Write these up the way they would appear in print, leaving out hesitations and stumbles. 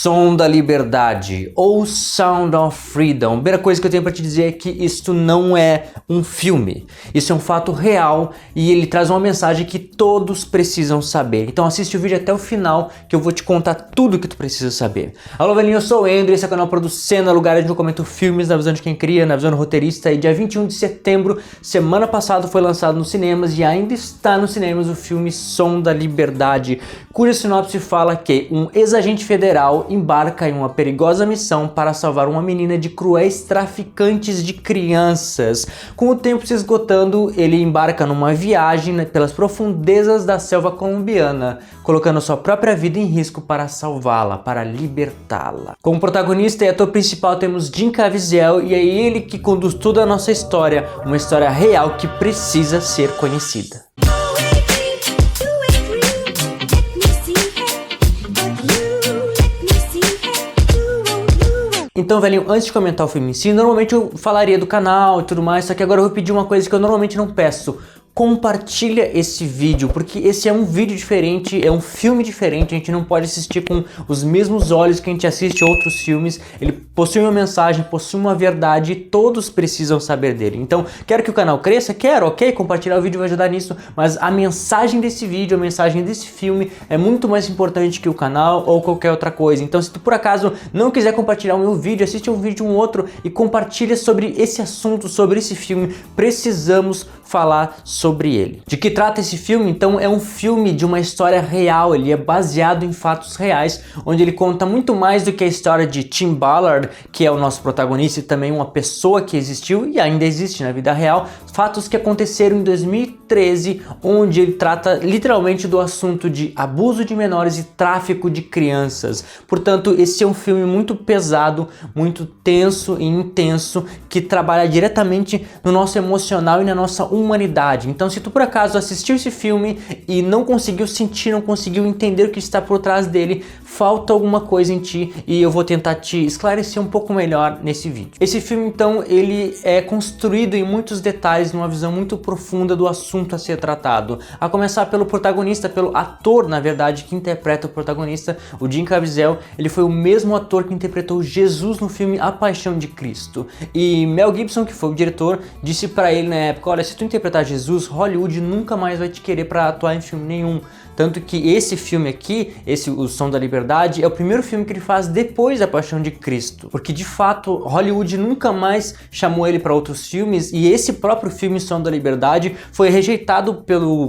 Som da Liberdade, ou Sound of Freedom. A primeira coisa que eu tenho para te dizer é que isto não é um filme. Isso é um fato real e ele traz uma mensagem que todos precisam saber. Então assiste o vídeo até o final que eu vou te contar tudo que tu precisa saber. Alô, velhinho, eu sou o Andrew, esse é o canal Producendo, lugar onde eu comento filmes na visão de quem cria, na visão do roteirista. E dia 21 de setembro, semana passada, foi lançado nos cinemas e ainda está nos cinemas o filme Som da Liberdade, cuja sinopse fala que um ex-agente federal embarca em uma perigosa missão para salvar uma menina de cruéis traficantes de crianças. Com o tempo se esgotando, ele embarca numa viagem pelas profundezas da selva colombiana, colocando sua própria vida em risco para salvá-la, para libertá-la. Como protagonista e ator principal temos Jim Caviezel, e é ele que conduz toda a nossa história, uma história real que precisa ser conhecida. Então, velhinho, antes de comentar o filme em si, normalmente eu falaria do canal e tudo mais, só que agora eu vou pedir uma coisa que eu normalmente não peço. Compartilha esse vídeo, porque esse é um vídeo diferente, é um filme diferente, a gente não pode assistir com os mesmos olhos que a gente assiste outros filmes. Ele possui uma mensagem, possui uma verdade e todos precisam saber dele. Então, quero que o canal cresça? Quero, ok? Compartilhar o vídeo vai ajudar nisso, mas a mensagem desse vídeo, a mensagem desse filme é muito mais importante que o canal ou qualquer outra coisa. Então, se tu por acaso não quiser compartilhar o meu vídeo, assiste um vídeo um outro e compartilha sobre esse assunto, sobre esse filme. Precisamos falar sobre ele. De que trata esse filme? Então é um filme de uma história real, ele é baseado em fatos reais, onde ele conta muito mais do que a história de Tim Ballard, que é o nosso protagonista e também uma pessoa que existiu e ainda existe na vida real, fatos que aconteceram em 2013, onde ele trata literalmente do assunto de abuso de menores e tráfico de crianças. Portanto, esse é um filme muito pesado, muito tenso e intenso, que trabalha diretamente no nosso emocional e na nossa humanidade. Então, se tu por acaso assistiu esse filme e não conseguiu sentir, não conseguiu entender o que está por trás dele, falta alguma coisa em ti e eu vou tentar te esclarecer um pouco melhor nesse vídeo. Esse filme, então, ele é construído em muitos detalhes, numa visão muito profunda do assunto a ser tratado. A começar pelo protagonista, pelo ator, na verdade, que interpreta o protagonista, o Jim Caviezel. Ele foi o mesmo ator que interpretou Jesus no filme A Paixão de Cristo. E Mel Gibson, que foi o diretor, disse pra ele na época: olha, se tu interpretar Jesus, Hollywood nunca mais vai te querer para atuar em filme nenhum. Tanto que esse filme aqui, O Som da Liberdade, é o primeiro filme que ele faz depois da Paixão de Cristo. Porque de fato, Hollywood nunca mais chamou ele para outros filmes, e esse próprio filme, Som da Liberdade, foi rejeitado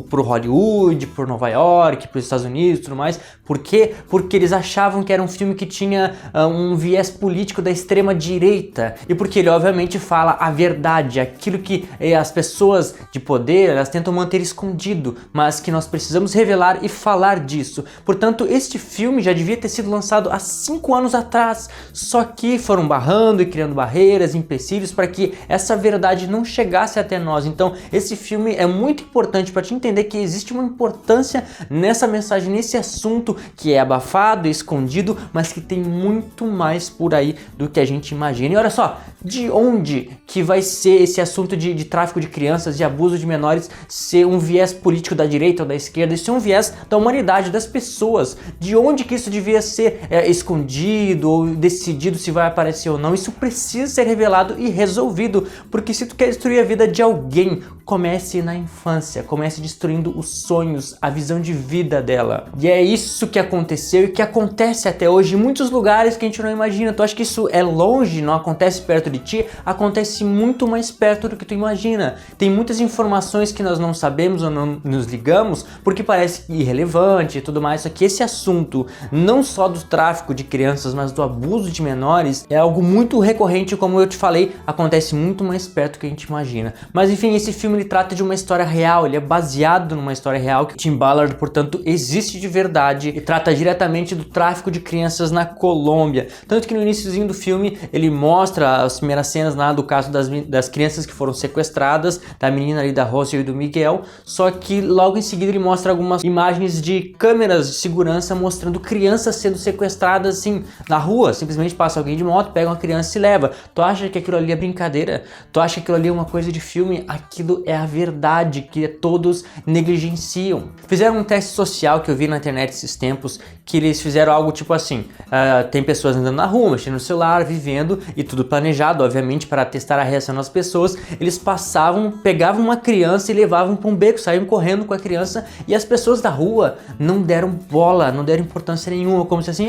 por Hollywood, por Nova York, pelos Estados Unidos e tudo mais. Por quê? Porque eles achavam que era um filme que tinha um viés político da extrema direita. E porque ele obviamente fala a verdade, aquilo que as pessoas de poder, elas tentam manter escondido, mas que nós precisamos revelar e falar disso. Portanto, este filme já devia ter sido lançado há 5 anos atrás, só que foram barrando e criando barreiras, empecilhos para que essa verdade não chegasse até nós. Então, esse filme é muito importante para te entender que existe uma importância nessa mensagem, nesse assunto que é abafado, escondido, mas que tem muito mais por aí do que a gente imagina. E olha só, de onde que vai ser esse assunto de tráfico de crianças, de abuso de menores, ser um viés político da direita ou da esquerda? Isso é um viés da humanidade, das pessoas. De onde que isso devia ser escondido ou decidido se vai aparecer ou não? Isso precisa ser revelado e resolvido, porque se tu quer destruir a vida de alguém, comece na infância, comece destruindo os sonhos, a visão de vida dela. E é isso que aconteceu e que acontece até hoje em muitos lugares que a gente não imagina. Tu acha que isso é longe, não acontece perto de ti? Acontece muito mais perto do que tu imagina. Tem muitas informações que nós não sabemos ou não nos ligamos porque parece irrelevante e tudo mais. Só que esse assunto, não só do tráfico de crianças, mas do abuso de menores, é algo muito recorrente. Como eu te falei, acontece muito mais perto do que a gente imagina. Mas enfim, esse filme ele trata de uma história real, ele é baseado numa história real que Tim Ballard, portanto, existe de verdade, e trata diretamente do tráfico de crianças na Colômbia. Tanto que no iniciozinho do filme ele mostra as primeiras cenas lá do caso das crianças que foram sequestradas, da menina ali, da Rosa e do Miguel, só que logo em seguida ele mostra algumas imagens de câmeras de segurança mostrando crianças sendo sequestradas assim na rua. Simplesmente passa alguém de moto, pega uma criança e se leva. Tu acha que aquilo ali é brincadeira? Tu acha que aquilo ali é uma coisa de filme? Aquilo é a verdade que todos negligenciam. Fizeram um teste social que eu vi na internet esses tempos, que eles fizeram algo tipo assim, tem pessoas andando na rua, mexendo no celular, vivendo, e tudo planejado, obviamente, para testar a reação das pessoas. Eles pegavam uma criança e levavam para um beco, saíam correndo com a criança, e as pessoas da rua não deram bola, não deram importância nenhuma, como se assim,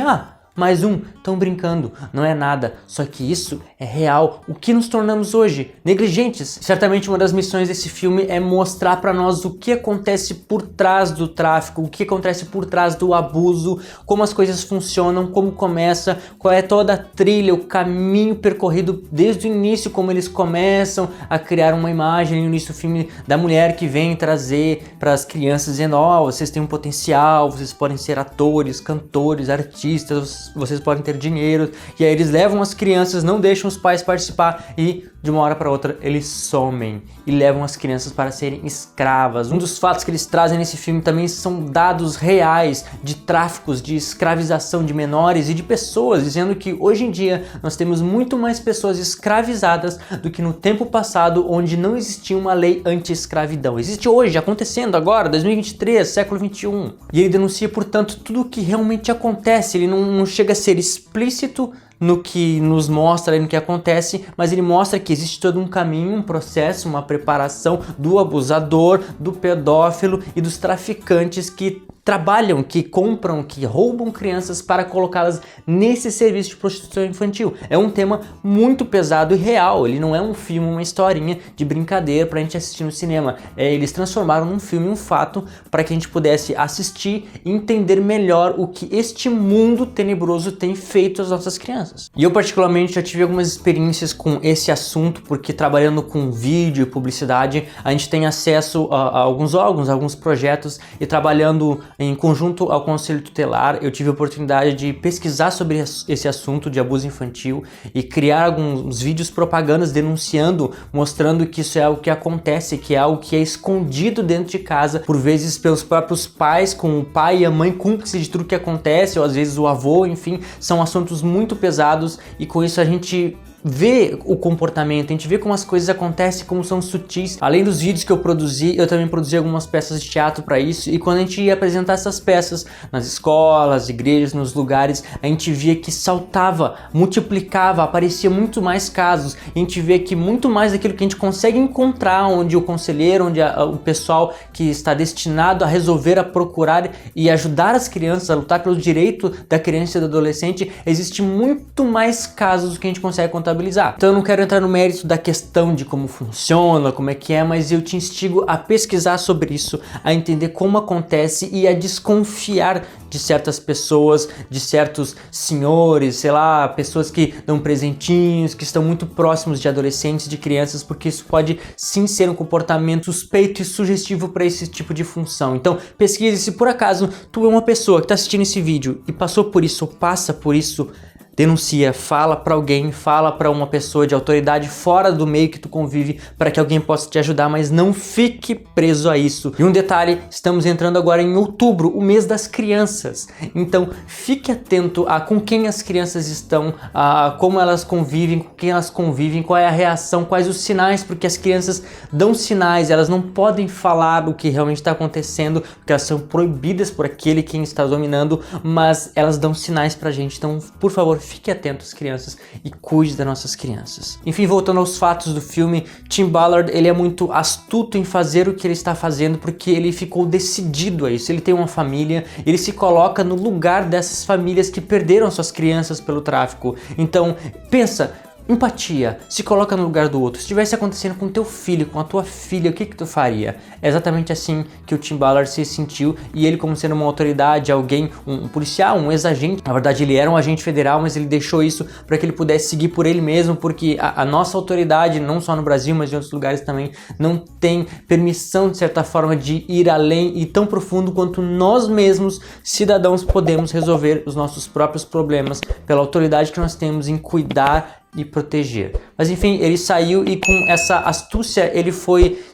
mais um, estão brincando, não é nada. Só que isso é real. O que nos tornamos hoje? Negligentes. Certamente uma das missões desse filme é mostrar para nós o que acontece por trás do tráfico, o que acontece por trás do abuso, como as coisas funcionam, como começa, qual é toda a trilha, o caminho percorrido desde o início, como eles começam a criar uma imagem no início do filme da mulher que vem trazer para as crianças dizendo, vocês têm um potencial, vocês podem ser atores, cantores, artistas, vocês podem ter dinheiro, e aí eles levam as crianças, não deixam os pais participar e de uma hora para outra eles somem e levam as crianças para serem escravas. Um dos fatos que eles trazem nesse filme também são dados reais de tráficos, de escravização de menores e de pessoas, dizendo que hoje em dia nós temos muito mais pessoas escravizadas do que no tempo passado, onde não existia uma lei anti-escravidão. Existe hoje, acontecendo agora, 2023, século 21. E ele denuncia, portanto, tudo o que realmente acontece. Ele não chega a ser explícito no que nos mostra, no que acontece, mas ele mostra que existe todo um caminho, um processo, uma preparação do abusador, do pedófilo e dos traficantes que trabalham, que compram, que roubam crianças para colocá-las nesse serviço de prostituição infantil. É um tema muito pesado e real, ele não é um filme, uma historinha de brincadeira pra gente assistir no cinema. Eles transformaram num filme um fato para que a gente pudesse assistir e entender melhor o que este mundo tenebroso tem feito às nossas crianças. E eu particularmente já tive algumas experiências com esse assunto, porque trabalhando com vídeo e publicidade, a gente tem acesso a alguns órgãos, a alguns projetos, e trabalhando em conjunto ao Conselho Tutelar, eu tive a oportunidade de pesquisar sobre esse assunto de abuso infantil e criar alguns vídeos propagandas denunciando, mostrando que isso é algo que acontece, que é algo que é escondido dentro de casa, por vezes pelos próprios pais, com o pai e a mãe cúmplices de tudo que acontece, ou às vezes o avô, enfim, são assuntos muito pesados, e com isso a gente vê o comportamento, a gente vê como as coisas acontecem, como são sutis. Além dos vídeos que eu produzi, eu também produzi algumas peças de teatro para isso, e quando a gente ia apresentar essas peças nas escolas, igrejas, nos lugares, a gente via que saltava, multiplicava, aparecia muito mais casos, e a gente vê que muito mais daquilo que a gente consegue encontrar, onde o conselheiro, onde o pessoal que está destinado a resolver, a procurar e ajudar as crianças a lutar pelo direito da criança e do adolescente, existe muito mais casos do que a gente consegue contar. Então eu não quero entrar no mérito da questão de como funciona, como é que é, mas eu te instigo a pesquisar sobre isso, a entender como acontece e a desconfiar de certas pessoas, de certos senhores, sei lá, pessoas que dão presentinhos, que estão muito próximos de adolescentes, de crianças, porque isso pode sim ser um comportamento suspeito e sugestivo para esse tipo de função. Então pesquise, se por acaso tu é uma pessoa que está assistindo esse vídeo e passou por isso ou passa por isso, denuncia, fala para alguém, fala para uma pessoa de autoridade fora do meio que tu convive, para que alguém possa te ajudar, mas não fique preso a isso. E um detalhe, estamos entrando agora em outubro, o mês das crianças, então fique atento a com quem as crianças estão, a como elas convivem, com quem elas convivem, qual é a reação, quais os sinais, porque as crianças dão sinais, elas não podem falar o que realmente está acontecendo, porque elas são proibidas por aquele quem está dominando, mas elas dão sinais pra gente, então por favor, fique atento às crianças e cuide das nossas crianças. Enfim, voltando aos fatos do filme, Tim Ballard, ele é muito astuto em fazer o que ele está fazendo, porque ele ficou decidido a isso. Ele tem uma família, ele se coloca no lugar dessas famílias que perderam suas crianças pelo tráfico. Então, pensa, empatia, se coloca no lugar do outro. Se estivesse acontecendo com teu filho, com a tua filha, o que tu faria? É exatamente assim que o Tim Ballard se sentiu, e ele, como sendo uma autoridade, alguém, um policial, um ex-agente, na verdade ele era um agente federal, mas ele deixou isso para que ele pudesse seguir por ele mesmo, porque a nossa autoridade, não só no Brasil, mas em outros lugares também, não tem permissão, de certa forma, de ir além e tão profundo quanto nós mesmos, cidadãos, podemos resolver os nossos próprios problemas pela autoridade que nós temos em cuidar e proteger. Mas enfim, ele saiu e com essa astúcia ele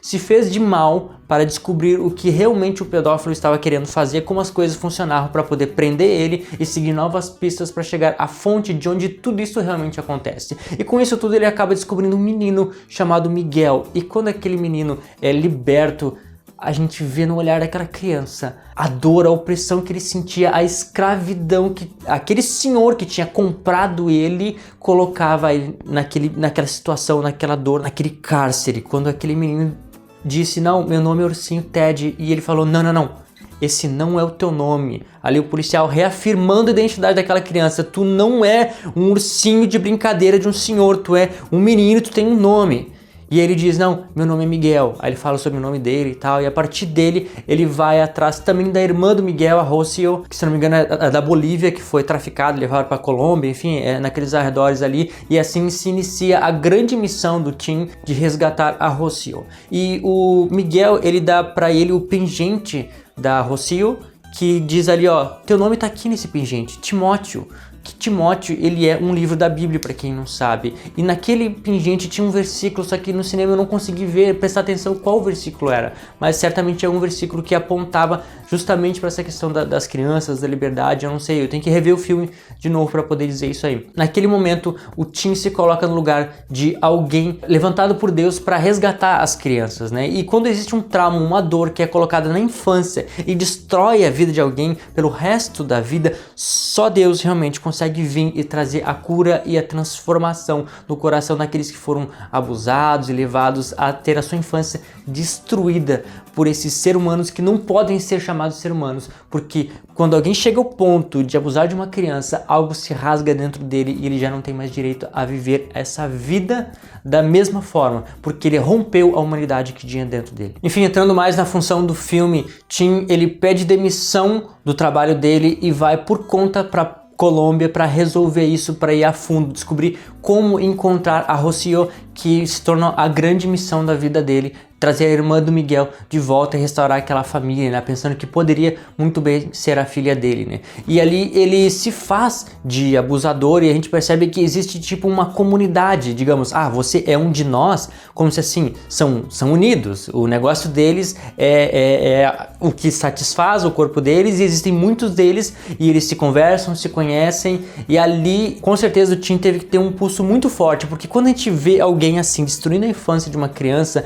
se fez de mal para descobrir o que realmente o pedófilo estava querendo fazer, como as coisas funcionavam para poder prender ele e seguir novas pistas para chegar à fonte de onde tudo isso realmente acontece. E com isso tudo ele acaba descobrindo um menino chamado Miguel. E quando aquele menino é liberto, a gente vê no olhar daquela criança a dor, a opressão que ele sentia, a escravidão que aquele senhor que tinha comprado ele colocava ele naquela situação, naquela dor, naquele cárcere. Quando aquele menino disse, não, meu nome é Ursinho Ted, e ele falou, não, esse não é o teu nome. Ali o policial reafirmando a identidade daquela criança, tu não é um ursinho de brincadeira de um senhor, tu é um menino, tu tem um nome. E ele diz, não, meu nome é Miguel. Aí ele fala sobre o nome dele e tal, e a partir dele ele vai atrás também da irmã do Miguel, a Rocio, que se não me engano é da Bolívia, que foi traficada, levada para Colômbia, enfim, é naqueles arredores ali, e assim se inicia a grande missão do Tim de resgatar a Rocio. E o Miguel, ele dá para ele o pingente da Rocio, que diz ali, ó, teu nome tá aqui nesse pingente, Timóteo. Que Timóteo, ele é um livro da Bíblia, para quem não sabe. E naquele pingente tinha um versículo, só que no cinema eu não consegui prestar atenção qual versículo era. Mas certamente é um versículo que apontava justamente para essa questão das crianças, da liberdade, eu não sei. Eu tenho que rever o filme de novo para poder dizer isso aí. Naquele momento, o Tim se coloca no lugar de alguém levantado por Deus para resgatar as crianças, né? E quando existe um trauma, uma dor que é colocada na infância e destrói a vida de alguém pelo resto da vida, só Deus realmente consegue vir e trazer a cura e a transformação no coração daqueles que foram abusados e levados a ter a sua infância destruída por esses seres humanos que não podem ser chamados seres humanos, porque quando alguém chega ao ponto de abusar de uma criança, algo se rasga dentro dele e ele já não tem mais direito a viver essa vida da mesma forma, porque ele rompeu a humanidade que tinha dentro dele. Enfim, entrando mais na função do filme, Tim, ele pede demissão do trabalho dele e vai por conta para Colômbia para resolver isso, para ir a fundo, descobrir como encontrar a Rocio, que se torna a grande missão da vida dele, trazer a irmã do Miguel de volta e restaurar aquela família, né? Pensando que poderia muito bem ser a filha dele, né? E ali ele se faz de abusador e a gente percebe que existe tipo uma comunidade, digamos, você é um de nós, como se assim, são unidos, o negócio deles é o que satisfaz o corpo deles e existem muitos deles e eles se conversam, se conhecem e ali com certeza o Tim teve que ter um pulso muito forte, porque quando a gente vê alguém assim destruindo a infância de uma criança,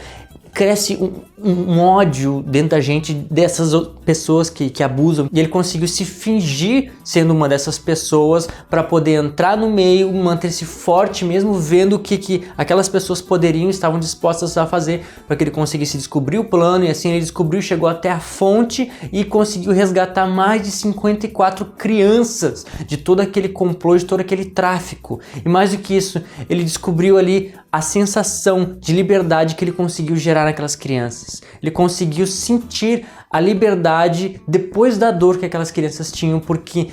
cresce um ódio dentro da gente dessas pessoas que abusam, e ele conseguiu se fingir sendo uma dessas pessoas para poder entrar no meio, manter-se forte mesmo vendo o que aquelas pessoas poderiam, estavam dispostas a fazer para que ele conseguisse descobrir o plano, e assim ele descobriu, chegou até a fonte e conseguiu resgatar mais de 54 crianças de todo aquele complô, de todo aquele tráfico. E mais do que isso, ele descobriu ali a sensação de liberdade que ele conseguiu gerar naquelas crianças. Ele conseguiu sentir a liberdade depois da dor que aquelas crianças tinham, porque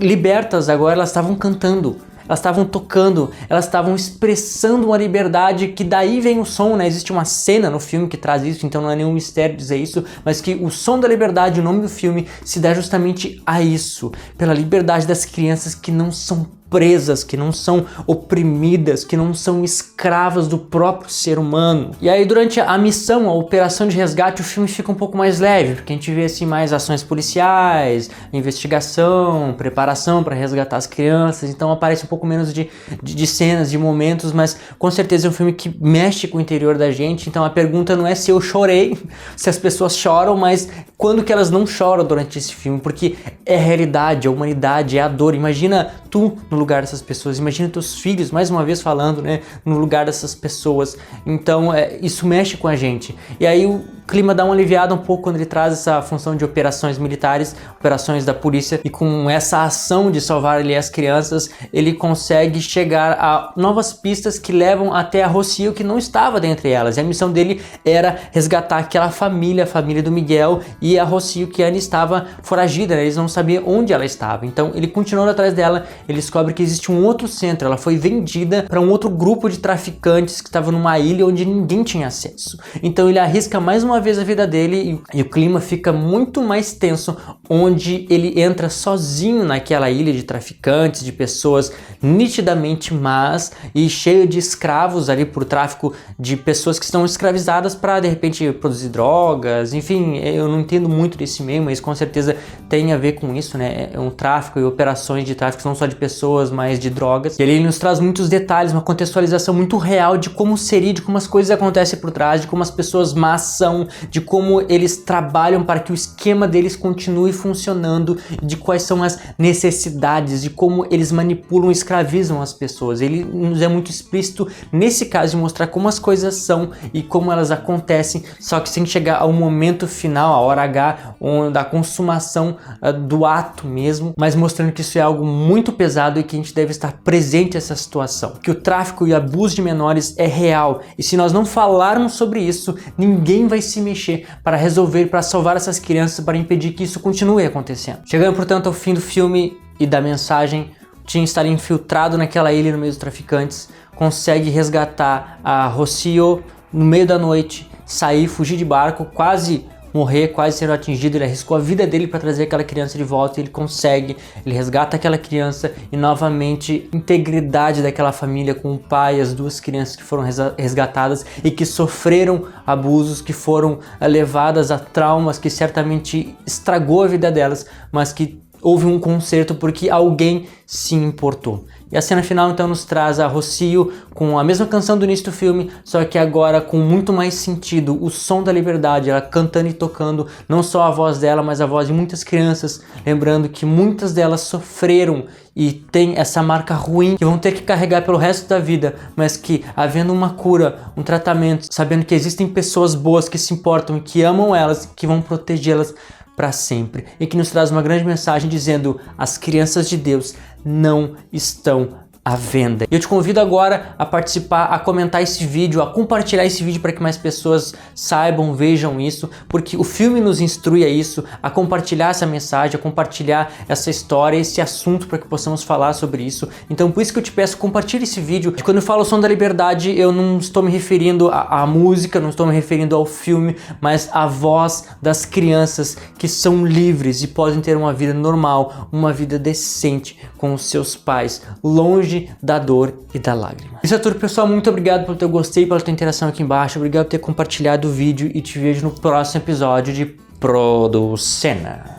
libertas agora elas estavam cantando, elas estavam tocando, elas estavam expressando uma liberdade que daí vem o som, né? Existe uma cena no filme que traz isso, então não é nenhum mistério dizer isso, mas que o som da liberdade, o nome do filme, se dá justamente a isso, pela liberdade das crianças que não são presas, que não são oprimidas, que não são escravas do próprio ser humano. E aí durante a missão, a operação de resgate, o filme fica um pouco mais leve, porque a gente vê assim mais ações policiais, investigação, preparação para resgatar as crianças, então aparece um pouco menos de cenas, de momentos, mas com certeza é um filme que mexe com o interior da gente. Então a pergunta não é se eu chorei, se as pessoas choram, mas quando que elas não choram durante esse filme, porque é a realidade, a humanidade, é a dor. Imagina tu no lugar dessas pessoas, imagina teus filhos, mais uma vez falando, né, no lugar dessas pessoas. Então isso mexe com a gente. E aí o clima dá uma aliviada um pouco quando ele traz essa função de operações militares, operações da polícia, e com essa ação de salvar ali as crianças, ele consegue chegar a novas pistas que levam até a Rocio, que não estava dentre elas. E a missão dele era resgatar aquela família, a família do Miguel, e a Rocio, que ainda estava foragida, né? Eles não sabiam onde ela estava. Então ele continuando atrás dela, ele descobre que existe um outro centro, ela foi vendida para um outro grupo de traficantes que estava numa ilha onde ninguém tinha acesso. Então ele arrisca mais uma uma vez a vida dele e o clima fica muito mais tenso, onde ele entra sozinho naquela ilha de traficantes, de pessoas nitidamente más e cheio de escravos ali por tráfico de pessoas que estão escravizadas para de repente produzir drogas, enfim, eu não entendo muito desse meio, mas com certeza tem a ver com isso, né? É um tráfico e operações de tráfico não só de pessoas, mas de drogas. E ele nos traz muitos detalhes, uma contextualização muito real de como seria, de como as coisas acontecem por trás, de como as pessoas más são, de como eles trabalham para que o esquema deles continue funcionando, de quais são as necessidades, de como eles manipulam e escravizam as pessoas. Ele nos é muito explícito nesse caso de mostrar como as coisas são e como elas acontecem, só que sem chegar ao momento final, a hora H, da consumação do ato mesmo, mas mostrando que isso é algo muito pesado e que a gente deve estar presente nessa situação, que o tráfico e abuso de menores é real, e se nós não falarmos sobre isso, ninguém vai se mexer para resolver, para salvar essas crianças, para impedir que isso continue acontecendo. Chegando, portanto, ao fim do filme e da mensagem, Tim está infiltrado naquela ilha no meio dos traficantes, consegue resgatar a Rocio no meio da noite, sair, fugir de barco, quase morrer, quase sendo atingido. Ele arriscou a vida dele para trazer aquela criança de volta e ele consegue, ele resgata aquela criança e novamente integridade daquela família com o pai e as duas crianças que foram resgatadas e que sofreram abusos, que foram levadas a traumas que certamente estragou a vida delas, mas que houve um conserto porque alguém se importou. E a cena final então nos traz a Rocio com a mesma canção do início do filme, só que agora com muito mais sentido, o som da liberdade, ela cantando e tocando, não só a voz dela, mas a voz de muitas crianças, lembrando que muitas delas sofreram e tem essa marca ruim que vão ter que carregar pelo resto da vida, mas que havendo uma cura, um tratamento, sabendo que existem pessoas boas que se importam e que amam elas, que vão protegê-las para sempre, e que nos traz uma grande mensagem dizendo: as crianças de Deus não estão à venda. Eu te convido agora a participar, a comentar esse vídeo, a compartilhar esse vídeo para que mais pessoas saibam, vejam isso, porque o filme nos instrui a isso, a compartilhar essa mensagem, a compartilhar essa história, esse assunto para que possamos falar sobre isso. Então por isso que eu te peço, compartilhe esse vídeo. Quando eu falo som da liberdade, eu não estou me referindo à música, não estou me referindo ao filme, mas à voz das crianças que são livres e podem ter uma vida normal, uma vida decente com os seus pais, longe da dor e da lágrima. Isso é tudo, pessoal. Muito obrigado pelo teu gostei, pela tua interação aqui embaixo. Obrigado por ter compartilhado o vídeo e te vejo no próximo episódio de Producena.